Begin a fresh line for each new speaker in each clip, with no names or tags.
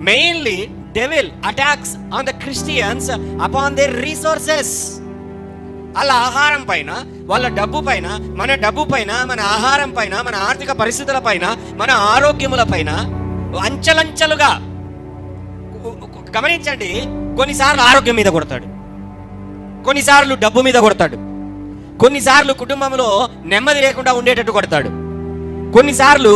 Mainly devil attacks on the Christians upon there resources. వాళ్ళ ఆహారం పైన, వాళ్ళ డబ్బు పైన, మన డబ్బు పైన, మన ఆహారం పైన, మన ఆర్థిక పరిస్థితుల పైన, మన ఆరోగ్యముల పైన అంచెలంచెలుగా. గమనించండి, కొన్నిసార్లు ఆరోగ్యం మీద కొడతాడు, కొన్నిసార్లు డబ్బు మీద కొడతాడు, కొన్నిసార్లు కుటుంబంలో నెమ్మది లేకుండా ఉండేటట్టు కొడతాడు, కొన్నిసార్లు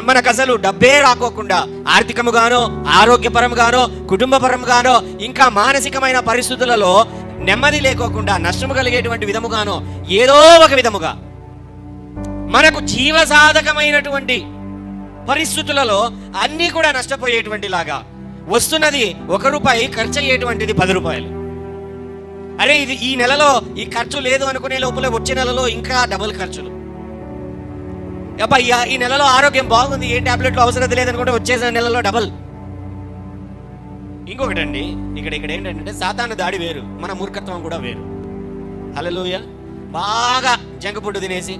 మనకు అసలు డబ్బే రాకోకుండా ఆర్థికముగానో, ఆరోగ్యపరంగానో, కుటుంబపరంగానో, ఇంకా మానసికమైన పరిస్థితులలో నెమ్మది లేకోకుండా నష్టము కలిగేటువంటి విధముగానో, ఏదో ఒక విధముగా మనకు జీవసాధకమైనటువంటి పరిస్థితులలో అన్నీ కూడా నష్టపోయేటువంటి లాగా వస్తున్నది. 1 రూపాయి ఖర్చు అయ్యేటువంటిది 10 రూపాయలు. అరే ఇది ఈ నెలలో ఈ ఖర్చు లేదు అనుకునే లోపల వచ్చే నెలలో ఇంకా డబుల్ ఖర్చులు. అబ్బా ఈ నెలలో ఆరోగ్యం బాగుంది, ఏ టాబ్లెట్లు అవసరం లేదనుకుంటే వచ్చేసిన నెలలో డబల్. ఇంకొకటండి, ఇక్కడ ఏంటంటే సాతాను దాడి వేరు, మన మూర్ఖత్వం కూడా వేరు. హల్లెలూయా. బాగా జంక్ ఫుడ్ తినేసి,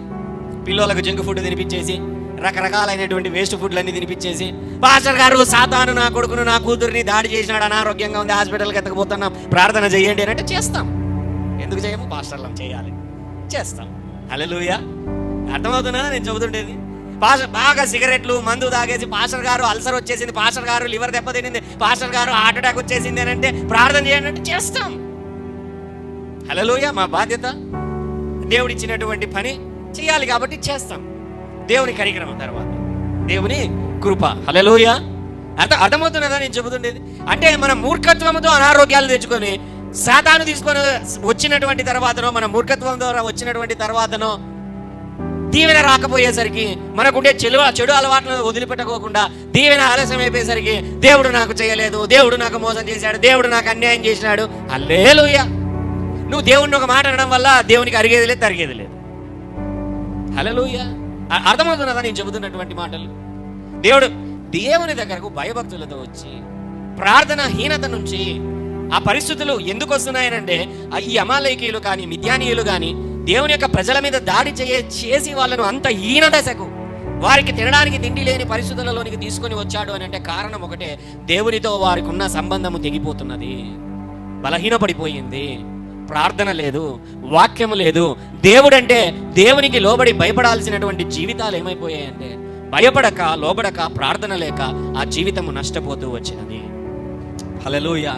పిల్లలకు జంక్ ఫుడ్ తినిపించేసి, రకరకాలైనటువంటి వేస్ట్ ఫుడ్లన్నీ తినిపించేసి, పాస్టర్ గారు సాతాను నా కొడుకును నా కూతురిని దాడి చేసినాడు, అనారోగ్యంగా ఉంది, హాస్పిటల్కి ఎత్తకపోతున్నాం, ప్రార్థన చేయండి అని అంటే చేస్తాం. ఎందుకు చేయము? పాస్టర్లం చేయాలి, చేస్తాం. హల్లెలూయా. అర్థమవుతున్నా నేను చెబుతుండేది? బాగా సిగరెట్లు మందు తాగేసి పాస్టర్ గారు అల్సర్ వచ్చేసింది, పాస్టర్ గారు లివర్ దెబ్బతినింది, పాస్టర్ గారు హార్ట్ అటాక్ వచ్చేసింది అని అంటే ప్రార్థన చేయండి అంటే చేస్తాం. హల్లెలూయా. మా బాధ్యత, దేవుడిచ్చినటువంటి పని చేయాలి కాబట్టి చేస్తాం. దేవుని కరిక్రమం తర్వాత దేవుని కృప. హల్లెలూయా. అర్థమవుతున్నదా నేను చెబుతుండేది? అంటే మన మూర్ఖత్వంతో అనారోగ్యాలు తెచ్చుకొని సాతాను తీసుకొని వచ్చినటువంటి తర్వాతనో, మన మూర్ఖత్వం ద్వారా వచ్చినటువంటి తర్వాతనో దీవెన రాకపోయేసరికి, మనకుండే చెడు అలవాట్లను వదిలిపెట్టుకోకుండా దీవెన ఆలస్యం అయిపోయేసరికి దేవుడు నాకు చేయలేదు, దేవుడు నాకు మోసం చేశాడు, దేవుడు నాకు అన్యాయం చేసినాడు. హల్లెలూయా. నువ్వు దేవుడిని ఒక మాట అనడం వల్ల దేవునికి అరిగేది లేదు, తరిగేది లేదు. హల్లెలూయా. అర్థమవుతున్నదా నేను చెబుతున్నటువంటి మాటలు? దేవుని దగ్గరకు భయభక్తులతో వచ్చి, ప్రార్థన హీనత నుంచి ఆ పరిస్థితులు ఎందుకు వస్తున్నాయనంటే, ఈ అమాలేకీయులు కానీ మిద్యానీయులు కానీ దేవుని యొక్క ప్రజల మీద దాడి చేసి వాళ్ళను అంత హీన దశకు, వారికి తినడానికి తిండి లేని పరిస్థితులలోనికి తీసుకొని వచ్చాడు అని అంటే కారణం ఒకటే, దేవునితో వారికి ఉన్న సంబంధము తెగిపోతున్నది, బలహీనపడిపోయింది, ప్రార్థన లేదు, వాక్యము లేదు. దేవుడంటే దేవునికి లోబడి భయపడాల్సినటువంటి జీవితాలు ఏమైపోయాయంటే, భయపడక లోబడక ప్రార్థన లేక ఆ జీవితము నష్టపోతూ వచ్చినది. హల్లెలూయా.